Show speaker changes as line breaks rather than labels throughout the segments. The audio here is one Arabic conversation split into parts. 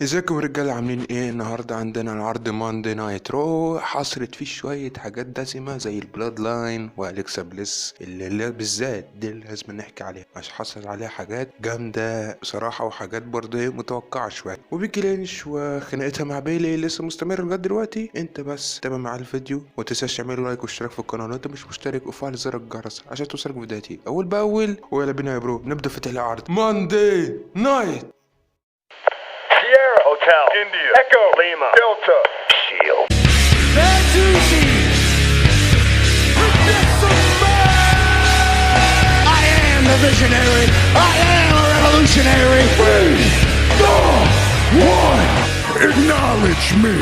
ازيكم يا رجاله؟ عاملين ايه؟ النهارده عندنا العرض ماندي نايت رو، حصرت فيه شويه حاجات دسمه زي البلاد لاين واليكسا بليس اللي بالذات دي اللي لازم نحكي عليها عشان حصل عليها حاجات جامده بصراحه، وحاجات برضه ايه متوقعه شويه. وبيكي لينش وخناقتها مع بيلي لسه مستمره لغايه دلوقتي. انت بس تابع مع الفيديو ومتنساش تعمل لايك واشتراك في القناه لو انت مش مشترك، وفعل زر الجرس عشان توصلك فيديوهاتي اول باول. ويلا بينا يا برو نبدا في العرض ماندي نايت.
Sierra Hotel, India, Echo, Lima, Delta, Shield.
I am the visionary. I am a revolutionary. 3, 2, 1. Acknowledge me.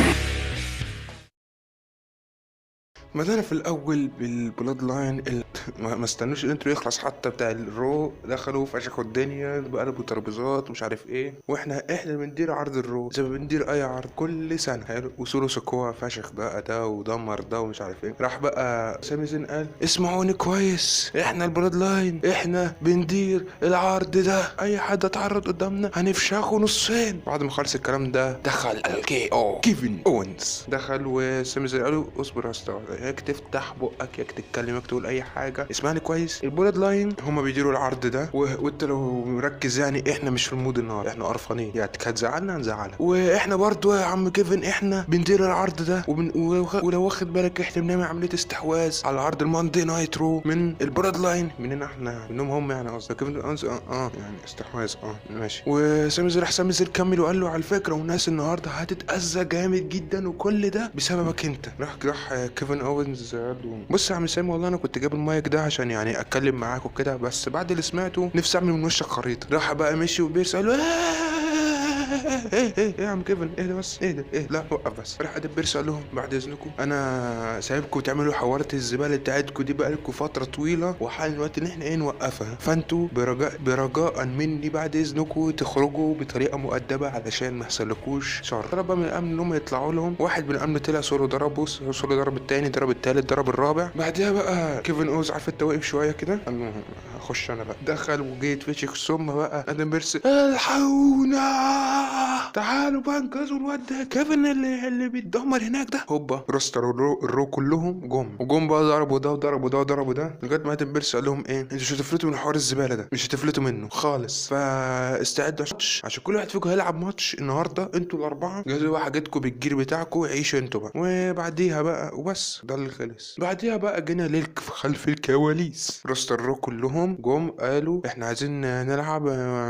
بدأنا في الأول بالبلاد لاين ما استنوش الانترو يخلص حتى بتاع الرو، دخلوا فشخوا الدنيا بقلبوا ترابيزات ومش عارف ايه. واحنا بندير عرض الرو زي ما بندير اي عرض كل سنه. حلو. وسولو سكوا فشخ بقى ده ودمر ده ومش عارف ايه. راح بقى سامي زين قال اسمعوني كويس، احنا البلاد لاين احنا بندير العرض ده، اي حد اتعرض قدامنا هنفشخه نصين. بعد ما خلص الكلام ده دخل الكي او كيفن اونز دخل، وسامي زين قالوا اصبر يا اسطى، ياك تفتح بقك ياك تتكلم ياك تقول اي حاجه. اسمعني كويس، البولاد لاين هما بيديروا العرض ده وانت لو مركز يعني احنا مش في المود النهارده، احنا قرفانين يعني هتزعلنا هنزعلك. واحنا برضو يا عم كيفن احنا بندير العرض ده ولو واخد بالك احنا بنعمل عمليه استحواذ على عرض الماندي نايت رو من البولاد لاين مننا احنا منهم هم، يعني قصدي كيفن يعني استحواذ ماشي. وسامي زين راح سامي زين كمل وقال له على فكره والناس النهارده هتتاذى جامد جدا وكل ده بسببك انت. راح كيفن اوينز قال له بص يا عم سامي، والله انا كنت جايب المايك ده عشان يعني اتكلم معاك وكده، بس بعد اللي سمعته نفسي اعمل من وشك خريطه. راح بقى مشي وبيرس قال له ايه يا عم كيفن اهدى بس اهدى لا وقف بس. راح ادب بيرس قال لهم بعد اذنكم انا سايبكم تعملوا حوارات الزباله بتاعتكم دي بقالكم فتره طويله، وحال الوقت ان احنا نوقفها. فانتوا برجاء مني بعد اذنكم تخرجوا بطريقه مؤدبه علشان ما يحصلكوش شر. طلب من الامن ان هم يطلعوا لهم، واحد من الامن طلع سولو ضربه، سولو ضرب التاني ضرب التالت ضرب الرابع. بعدها بقى كيفن اوز عارف انت واقف شويه كده قال له هخش انا بقى. دخل وجيت فشخ ثم بقى ادم بيرس الحقونا تعالوا بقى انقذوا الواد ده كيفن اللي بيتدمر هناك ده. هوبا روستر الرو كلهم جم بقى ضربوا ده وضربوا ده وضربوا ده لغايه ما ادم بيرس قال لهم ايه انتوا مش هتفلتوا من حوار الزباله ده، مش هتفلتوا منه خالص، فاستعدوا عشان كل واحد فيكم هيلعب ماتش النهارده. انتوا الاربعه جهزوا بقى حاجتكم بالجير بتاعكم وعيشوا انتوا بقى. وبعديها بقى وبس ده اللي خلص. بعديها بقى جينا خلف الكواليس. روستر الرو كلهم جم قالوا احنا عايزين نلعب،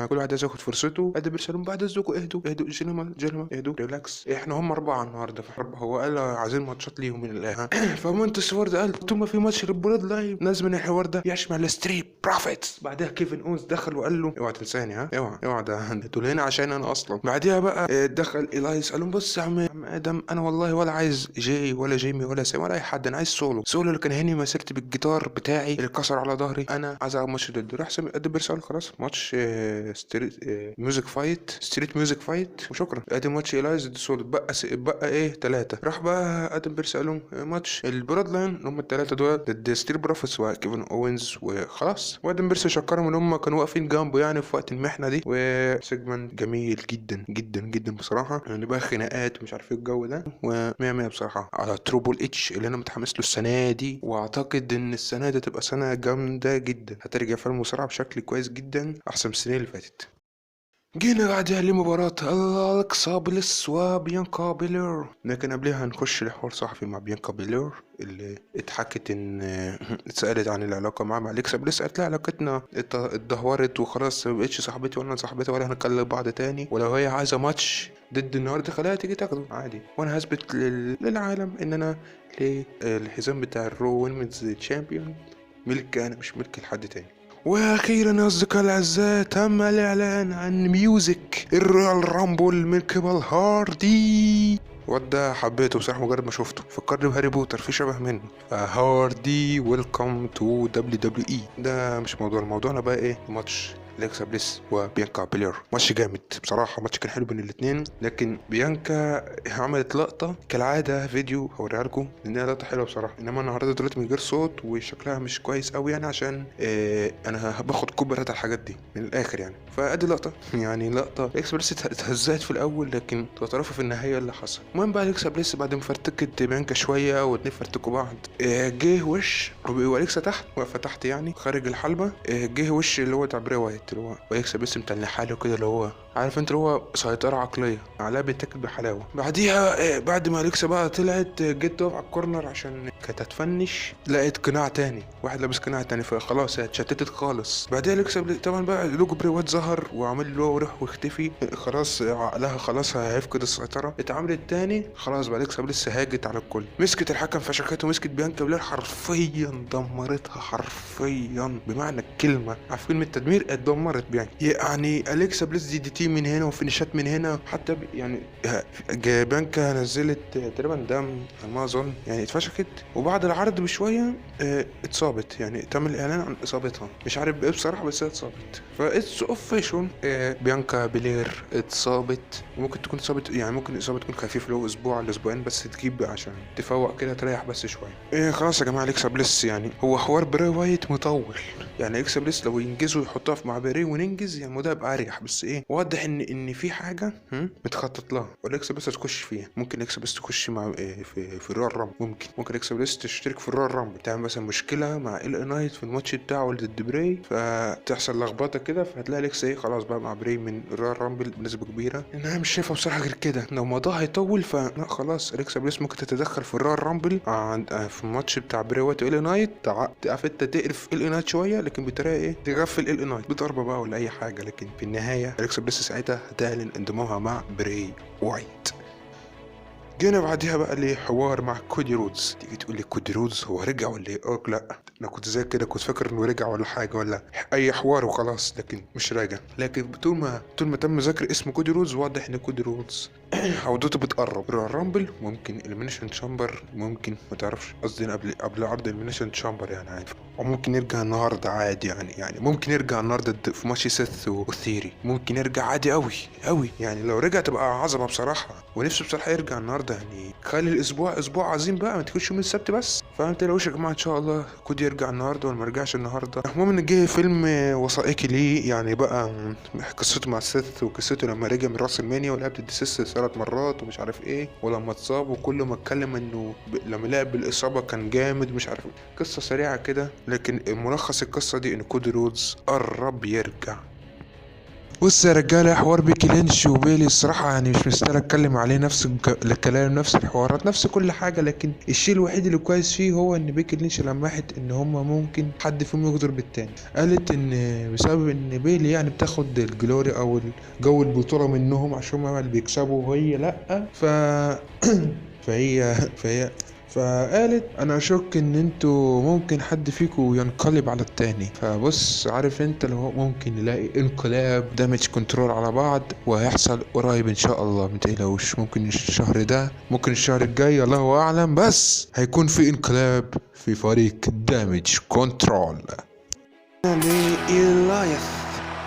كل واحد عايز ياخد فرصته. ادم بيرس قال لهم بعد اذنكم اهدوا جنرال اهدوا ريلاكس، احنا هم اربعه النهارده هو قال عايزين ماتشات ليهم من الاخر. فمونت سوارد قال ثم في ماتش للبلاد لاين لازم الحوار ده يشمل الستريت بروفيتس. بعدها كيفن اونز دخل وقال له اوعى تنساني، ها اوعى ده دول هنا عشان انا اصلا. بعدها بقى دخل ايلايس قال لهم بص يا عم ادم انا والله ولا عايز جاي ولا جيمي ولا سام ولا اي حد، انا عايز سولو اللي كان هني مسيرتي بالجيتار بتاعي اللي اتكسر على ظهري، انا عايز العب ماتش ضده. راح سامي ادم بيرس قال خلاص ماتش ستريت ميوزك فايت وشكرا. ادي ماتش ايلايز ضد سولو بقى ايه 3. راح بقى ادم بيرس قال لهم ماتش البراد لاين هم الثلاثه دول ضد ستيل بروفيتس وكيفن اوينز وخلاص. وادم بيرس شكرهم ان هم كانوا واقفين جنبه يعني في وقت المحنه دي. وسيجمنت جميل جدا جدا جدا بصراحه، يعني بقى خناقات ومش عارف ايه الجو ده ومية مية بصراحه على تروبل اتش اللي انا متحمس له السنه دي، واعتقد ان السنه دي تبقى سنه جامده جدا، هترجع في المصارعه بشكل كويس جدا احسن من السنين اللي فاتت. جينا بعدها لمباراة الكسا بليس وبيانكا بيلير، لكن قبلها هنخش لحوار صحفي مع بيانكا بيلير اللي اتحكت ان اتسألت عن العلاقة مع الكسا بليس قالت لها علاقتنا اتدهورت وخلاص مبقتش صاحبتي ولا صاحبتي ولا هنكلم بعض تاني، ولو هي عايزة ماتش ضد النهارده خليها تيجي تاخده عادي، وانا هثبت للعالم ان انا الحزام بتاع الرو ويمنز تشامبيون ملك انا مش ملك لحد تاني. واخيرا يا اصدقائي الاعزاء تم الاعلان عن ميوزك الرويال رامبل من قبل هاردي. وده حبيته بصراحه مجرد ما شفته فكرني بهاري بوتر في شبه منه. هاردي ويلكم تو دبليو دبليو اي. ده مش موضوعنا بقى ايه ماتش اليكسا بليس وبيانكا بيلير. ماتش جامد بصراحه، ماتش كان حلو بين الاثنين، لكن بيانكا عملت لقطه كالعاده فيديو هوريها لكم لانها لقطه حلوه بصراحه، انما النهارده دلوقتي من غير صوت وشكلها مش كويس قوي يعني، عشان انا باخد كوبرات الحاجات دي من الاخر يعني. فادي لقطه يعني لقطه اليكسا بليس اتهزت في الاول لكن تعرفوا في النهايه اللي حصل. المهم بقى اليكسا بليس بعد ما فرتكت بيانكا شويه واتنين فرتكوا بعض، جه وش واليكسا تحت واقفه تحت يعني خارج الحلبه، جه وش اللي هو بتاع بري وايت اللي هو اليكسا بليس متنح حاله كده، اللي هو عارف انت اللي هو سيطره عقليه عليها بيتاكل بحلاوه. بعديها بعد ما اليكسا بقى طلعت جيت تقف على الكورنر عشان كانت هتفنش، لقيت قناع تاني، واحد لابس قناع تاني، فخلاص هي اتشتتت خالص. بعدها اليكسا طبعا بقى لوجو بري وايت ظهر وعمل له وروح واختفي، خلاص عقلها خلاص هيفقد السيطره، اتعملت تاني خلاص بقى اليكسا بليس هاجت على الكل، مسكت الحكم فشخته ومسكت بيانكا بلير حرفيا دمرتها، حرفيا بمعنى الكلمه، عارف كلمه تدمير، اتدمرت يعني اليكسا بليس دي تي من هنا وفينيشات من هنا، حتى يعني بيانكا نزلت تقريبا دم على ما اظن يعني، اتفشخت وبعد العرض بشويه اتصابت يعني، تم الاعلان عن اصابتها، مش عارف ايه بصراحه بس هي اتصابت. فاتس اوفيشن بيانكا بلير اتصابت، وممكن تكون اتصابت يعني، ممكن الاصابه تكون خفيفه له اسبوع ولا اسبوعين بس تجيب عشان تفوق كده تريح بس شويه. خلاص يا جماعه اليكسا بليس يعني هو حوار بري وايت مطول يعني، اليكسا بليس لو ينجزوا يحطوها في مع بري وننجز يعني الموضوع يبقى اريح، بس واضح ان في حاجه متخطط لها واليكسا بليس تخش فيها. ممكن اليكسا بليس تخش مع في الرويال رامبل، ممكن اليكسا بليس تشترك في الرويال رامبل، تعمل مثلا مشكله مع ال نايت في الماتش بتاعه ضد بري، فتحصل لخبطه كده، فهتلاقي اليكسا خلاص بقى مع بري من الرويال رامبل بنسبه كبيره. انا مش شايفها بصراحه غير كده، لو الموضوع هيطول فلا خلاص اليكسا بليس ممكن تتدخل في الرويال رامبل في الماتش بتاع بري وايت ال نايت، تعرف انت تقرف ال نايت شويه لكن بطريقه تغفل ال نايت بضربه بقى ولا اي حاجه، لكن في النهايه اليكسا بليس ساعتها هتعلن انضمامها مع بري وايت. جينا بعديها بقى لحوار مع كودي رودز. تيجي تقول لي كودي رودز هو رجع ولا ايه؟ لا انا كنت زي كده كنت فاكر انه رجع ولا حاجه ولا اي حوار وخلاص، لكن مش راجع. لكن طول ما تم ذكر اسم كودي رودز واضح ان كودي رودز عودته بتقرب. رويال رامبل ممكن اليمينيشن تشامبر، ممكن ما تعرفش قصدي قبل عرض اليمينيشن تشامبر يعني عادي، وممكن يرجع النهارده عادي يعني ممكن يرجع النهارده في ماتش سيث وثيري، ممكن يرجع عادي قوي يعني، لو رجع تبقى عظمه بصراحه، ونفسه بصراحه يرجع النهارده يعني، خلي الاسبوع اسبوع عظيم بقى، ما تكونش يوم السبت بس. فانت لو يا جماعه ان شاء الله كودي يرجع النهارده ولا ما رجعش النهارده. المهم ان جه فيلم وثائقي ليه يعني بقى، قصته مع سيث وقصته لما رجع من راس المانيا ولعب ضد سيث 3 مرات ومش عارف ايه، ولما اتصاب وكل ما اتكلم انه لما لعب بالاصابه كان جامد مش عارف ايه. قصه سريعه كده، لكن ملخص القصه دي ان كودي رودز قرب يرجع. بص يا رجاله، حوار بيكي لينش وبيلي الصراحه يعني مش مستاهل اتكلم عليه، نفس الكلام نفس الحوارات نفس كل حاجه، لكن الشيء الوحيد اللي كويس فيه هو ان بيكي لينش لمحت ان هما ممكن حد فيهم يغدر بالتاني. قالت ان بسبب ان بيلي يعني بتاخد الجلوري او جو البطوله منهم عشان هما اللي بيكسبوا وهي لا، فقالت انا اشك ان انتوا ممكن حد فيكم ينقلب على التاني. فبص عارف انت اللي هو ممكن نلاقي انقلاب دامج كنترول على بعض، وهيحصل قريب ان شاء الله، متقلقوش، ممكن الشهر ده ممكن الشهر الجاي الله اعلم، بس هيكون في انقلاب في فريق دامج كنترول. إيلايث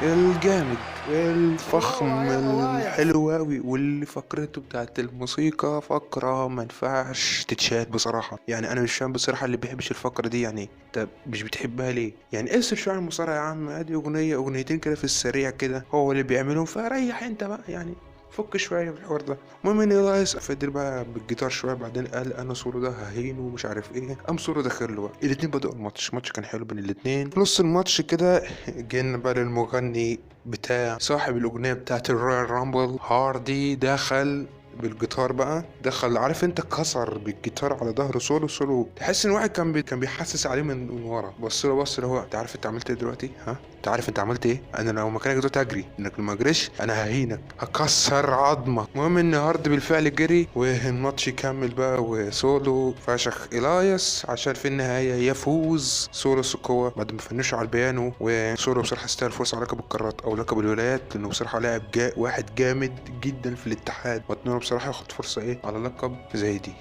الجامد الفخم الحلو اوي، واللي فقرته بتاعت الموسيقى فقرة ما ينفعش تتشات بصراحة يعني. انا مش فاهم بصراحة اللي بيحبش الفقرة دي يعني، انت مش بتحبها ليه يعني؟ اسف شوية عن المصارعة يا عم، ادي اغنيتين كده في السريع كده هو اللي بيعملهم، فريح انت بقى يعني، فك شويه في الحوار ده. المهم ان إيلايث فضل بقى بالجيتار شويه، بعدين قال انا سولو ده ههينه ومش عارف ايه، قام سولو داخل له بقى. الاتنين بدأوا الماتش كان حلو بين الاتنين. في نص الماتش كده جينا بقى للمغني بتاع صاحب الاغنيه بتاعت الرويال رامبل، هاردي دخل بالجيتار بقى، دخل عارف انت كسر بالجيتار على ظهر سولو، تحس ان واحد كان بيحسس عليه من ورا، بص له هو انت عارف انت عملت ايه دلوقتي؟ انت عارف انت عملت ايه؟ انا لو مكانك دلوقتي اجري، انك لما اجريش انا ههينك هكسر عظمك. المهم ان هارد بالفعل جري والماتش يكمل بقى، وسولو فشخ إيلايث عشان في النهايه يفوز سولو سكوا بعد ما فنشوا على البيانو. وسولو بصراحه استاهل فرصه على لقب القارات او لقب الولايات، لانه بصراحه لاعب واحد جامد جدا في الاتحاد، واتمنى بصراحه ياخد فرصه على لقب زي دي.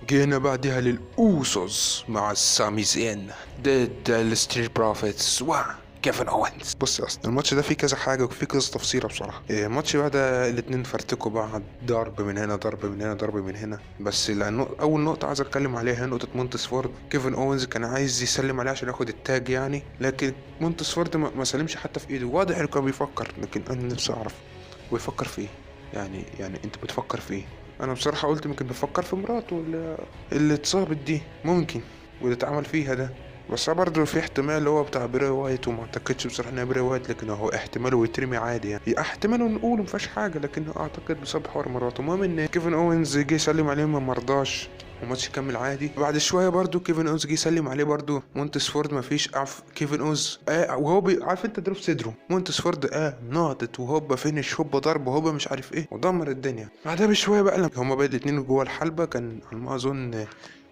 جينا بعدها للأوسوس مع السامي زين ضد الستريت بروفيتس. كيفن اوينز. بص يا اسطى، الماتش ده فيه كذا حاجه وفيه كذا تفصيله بصراحه. الماتش بقى ده الاتنين فرتكوا بعض، ضرب من هنا ضرب من هنا ضرب من هنا. بس لانه اول نقطه عايز اتكلم عليها نقطه مونتسفورد. كيفن اوينز كان عايز يسلم عليه عشان ياخد التاج يعني، لكن مونتسفورد ما سلمش حتى في ايده. واضح انه كان بيفكر، لكن انا نفسي اعرف بيفكر في ايه. يعني انت بتفكر في ايه؟ انا بصراحه قلت ممكن بيفكر في مراته اللي اتصابت دي، ممكن، واللي اتعمل فيها ده. بس برضه في احتمال اللي هو بتاع بري وايت، وما اعتقدش بصراحه انه بري وايت، لكن هو احتماله يترمي عادي يعني. احتماله نقول مفيهاش حاجه، لكن اعتقد بسبب حوار مراته. المهم ان كيفن اوينز جه يسلم عليه ما مرضاش، الماتش كمل عادي. بعد شويه برضو كيفن اوز جه يسلم عليه برضو مونتسفورد، مفيش. عارف كيفن اوز وهو عارف انت ضرب صدره مونتسفورد ناطط، وهوبا فينش، هوبا ضرب، وهوبا مش عارف ايه، ودمر الدنيا. بعدها بشويه بقى لما هما بقى الاتنين جوه الحلبه، كان على ما اظن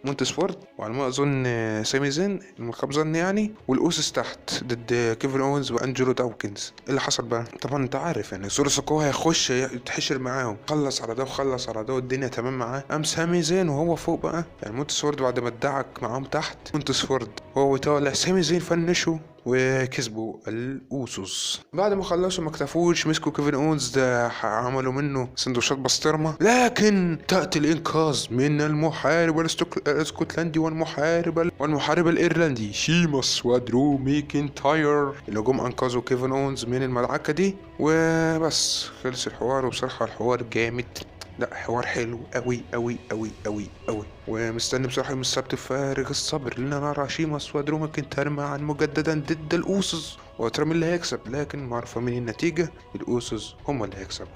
مونتسفورد وعلى ما اظن سامي زين المخبزن يعني، والاوسس تحت ضد كيفن اوينز وانجلو داوكنز. ايه اللي حصل بقى؟ طبعا انت عارف يعني سوري ساكوا هيخش يتحشر معاهم، خلص على ده وخلص على ده والدنيا تمام معاه. قام سامي زين وهو فوق بقى يعني مونتسفورد بعد ما ادعك معاهم تحت، مونتسفورد وهو طالع، سامي زين فنشوا وكسبوا الاوسوس. بعد ما خلصوا ما اكتفوش، مسكوا كيفن اونز ده عملوا منه سندوتشات بسطرمه. لكن تاتي الانقاذ من المحارب الاسكتلندي والمحارب الايرلندي شيماس ودرو ماكنتاير، اللي جم انقذوا كيفن اونز من المدعكه دي. وبس خلص الحوار. وبصراحه الحوار جامد، لا حوار حلو قوي قوي قوي قوي قوي. ومستني بصراحه يوم السبت فارغ الصبر لنا نرى شيماس ودرو ماكنتاير معا مجددا ضد الاوسوس، وترى مين اللي هيكسب. لكن معروفه من النتيجه، الاوسوس هم اللي هيكسبوا.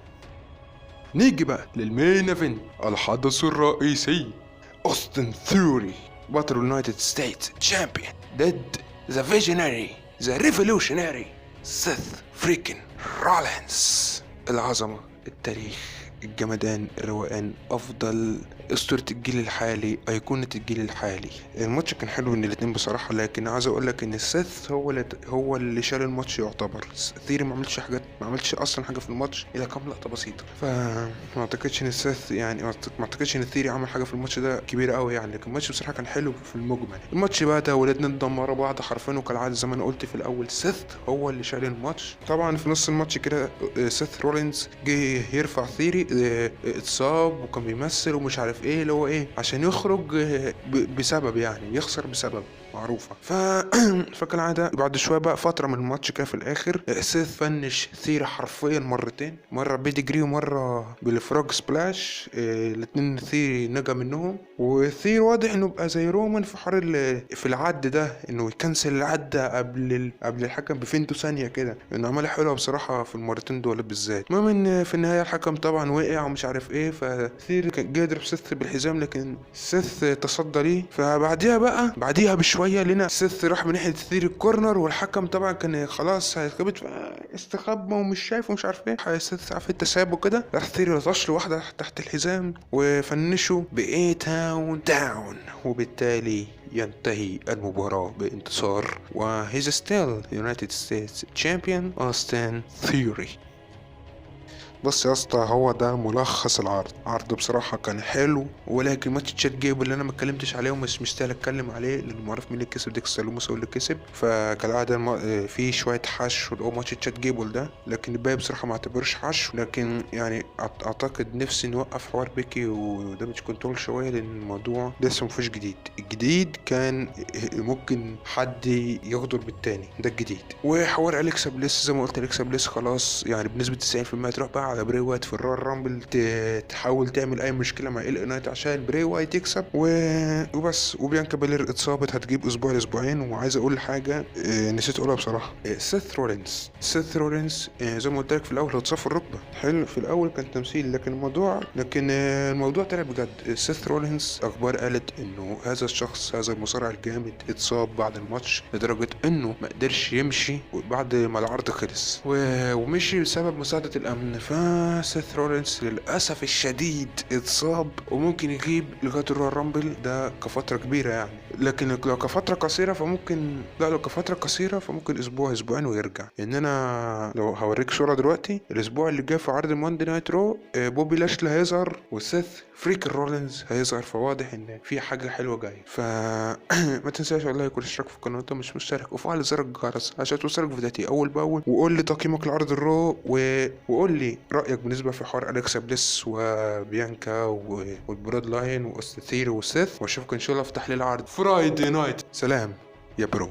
نيجي بقى للمين ايفنت، الحدث الرئيسي. اوستن ثيوري بطل اليونايتد ستيتس تشامبيون ضد ذا فيجنري ذا ريفولوشنري سيث فريكن رولينز. العظمه، التاريخ، الجمدان، الروقان، افضل اسطورة الجيل الحالي، ايقونة الجيل الحالي. الماتش كان حلو من الاتنين بصراحة، لكن عايز اقول لك ان السيث هو اللي شال الماتش يعتبر. ثيري ما عملش اصلا حاجة في الماتش الا كام لقطة بسيطة. فما اعتقدش ان السيث يعني ما اعتقدش ان ثيري عمل حاجة في الماتش ده كبيرة قوي يعني. لكن الماتش بصراحة كان حلو في المجمل. الماتش بقى ده والاتنين دمروا بعض حرفيا، وكالعادة زي ما انا قلت في الاول سيث هو اللي شال الماتش. طبعا في نص الماتش كده سيث رولينز جه يرفع ثيري، اتصاب وكان بيمثل ومش عارف ايه اللي هو ايه عشان يخرج بسبب يعني يخسر بسبب معروفة. فكالعادة بعد شوية بقى فترة من الماتش كده في الآخر، سيث فنش ثيري حرفيا مرتين، مرة بيديجري ومرة بالفروج سبلاش. الاتنين ثيري نجا منهم. وثيري واضح انه بقى زي رومان في حوار في العد ده، انه يكنسل العد قبل الحكم بفينتو ثانية كده، انه عملها حلوة بصراحة في المرتين دول بالذات. المهم ان في النهاية الحكم طبعا وقع ومش عارف ايه، فثيري كان جاي يضرب سيث بالحزام، لكن سيث تصدى ليه. بعديها بشوية لنا سيث راح من ناحية ثيري الكورنر، والحكم طبعا كان خلاص هيتخبط، استخبى ومش شايف ومش عارف ايه. سيث عارف التسابه كده، راح ثيري لطش له واحدة تحت الحزام وفنشه بإيه داون. وبالتالي ينتهي المباراة بانتصار، وهيز ستيل يونايتد ستيتس تشامبيون أوستن ثيوري. بص يا اسطى، هو ده ملخص عرض بصراحه كان حلو. ولكن ماتش تشات جيبل اللي انا ما اتكلمتش عليه ومش مستاهل اتكلم عليه، لان معرف مين اللي كسب، ديكستر لوموس هو اللي كسب. فكالعاده في شويه حشو اللي هو ماتش تشات جيبل ده، لكن الباقي بصراحه ما اعتبرش حشو. لكن يعني اعتقد نفسي نوقف حوار بيكي ودامج كنترول شويه، لان الموضوع لسه ما فيهوش جديد. الجديد كان ممكن حد يغدر بالتاني، ده الجديد. وحوار اليكسا بليس زي ما قلت، اليكسا بليس خلاص يعني بنسبه 90% تروح بقى على بري وايت في الرويال رامبل، تحاول تعمل اي مشكله مع ال نايت عشان بري وايت يكسب وبس. وبيانكا بيلر اتصابت، هتجيب اسبوع لاسبوعين. وعايز اقول حاجه نسيت اقولها بصراحه، سيث رولينز زي ما قلت لك في الاول هو اتصاب في الركبه. حلو، في الاول كان تمثيل، لكن الموضوع طلع بجد. سيث رولينز اخبار قالت انه هذا الشخص، هذا المصارع الجامد، اتصاب بعد الماتش لدرجه انه ما قدرش يمشي بعد ما العرض خلص، ومشي بسبب مساعده الامن. سيث رولينز للاسف الشديد اتصاب وممكن يغيب لغايه الرويال رامبل ده كفتره كبيره يعني، لكن لو كفتره قصيره فممكن، لا لو كفتره قصيره فممكن اسبوع اسبوعين ويرجع. ان انا لو هوريك صوره دلوقتي، الاسبوع اللي جاي في عرض ماندي نايت رو بوبي لاشلي هيظهر وسيث فريك رولينز هيظهر، فواضح ان في حاجه حلوه جايه. ما تنساش والله يكون اشتراك في القناه وانت مش مشترك، وفعل زر الجرس عشان توصلك فيديوهاتي اول باول، وقول لي تقييمك لعرض الرو وقول لي رايك بالنسبه في حوار اليكسا بليس وبيانكا والبرود لاين واستثيري وسيث، واشوفك ان شاء الله في تحليل عرض فرايدي نايت. سلام يا برو.